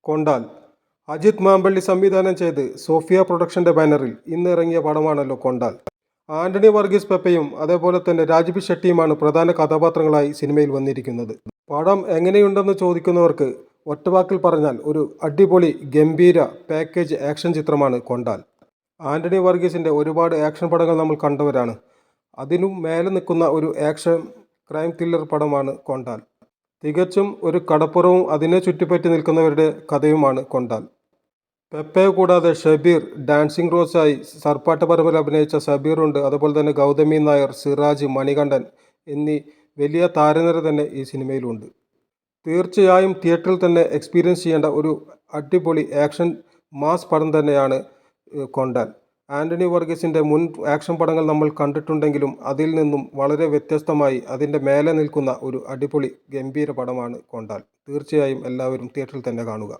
കൊണ്ടാൽ അജിത് മാമ്പള്ളി സംവിധാനം ചെയ്ത് സോഫിയ പ്രൊഡക്ഷന്റെ ബാനറിൽ ഇന്ന് ഇറങ്ങിയ പടമാണല്ലോ കൊണ്ടാൽ. ആന്റണി വർഗീസ് പെപ്പയും അതേപോലെ തന്നെ രാജ്ബി ഷെട്ടിയുമാണ് പ്രധാന കഥാപാത്രങ്ങളായി സിനിമയിൽ വന്നിരിക്കുന്നത്. പടം എങ്ങനെയുണ്ടെന്ന് ചോദിക്കുന്നവർക്ക് ഒറ്റവാക്കിൽ പറഞ്ഞാൽ ഒരു അടിപൊളി ഗംഭീര പാക്കേജ് ആക്ഷൻ ചിത്രമാണ് കൊണ്ടാൽ. ആന്റണി വർഗീസിന്റെ ഒരുപാട് ആക്ഷൻ പടങ്ങൾ നമ്മൾ കണ്ടവരാണ്. അതിനും മേലെ നിൽക്കുന്ന ഒരു ആക്ഷൻ ക്രൈം ത്രില്ലർ പടമാണ് കൊണ്ടാൽ. തികച്ചും ഒരു കടപ്പുറവും അതിനെ ചുറ്റിപ്പറ്റി നിൽക്കുന്നവരുടെ കഥയുമാണ് കൊണ്ടാൽ. പെപ്പയെ കൂടാതെ ഷബീർ, ഡാൻസിംഗ് റോസായി സർപ്പാട്ട പരമ്പര അഭിനയിച്ച ഷബീറുണ്ട്. അതുപോലെ തന്നെ ഗൗതമി നായർ, സിറാജ്, മണികണ്ഠൻ എന്നീ വലിയ താരനിര തന്നെ ഈ സിനിമയിലുണ്ട്. തീർച്ചയായും തിയേറ്ററിൽ തന്നെ എക്സ്പീരിയൻസ് ചെയ്യേണ്ട ഒരു അടിപൊളി ആക്ഷൻ മാസ് പടം തന്നെയാണ് കൊണ്ടാൽ. ആന്റണി വർഗീസിൻ്റെ മുൻ ആക്ഷൻ പടങ്ങൾ നമ്മൾ കണ്ടിട്ടുണ്ടെങ്കിലും അതിൽ നിന്നും വളരെ വ്യത്യസ്തമായി അതിൻ്റെ മേലെ നിൽക്കുന്ന ഒരു അടിപൊളി ഗംഭീര പടമാണ് കൊണ്ടാൽ. തീർച്ചയായും എല്ലാവരും തിയേറ്ററിൽ തന്നെ കാണുക.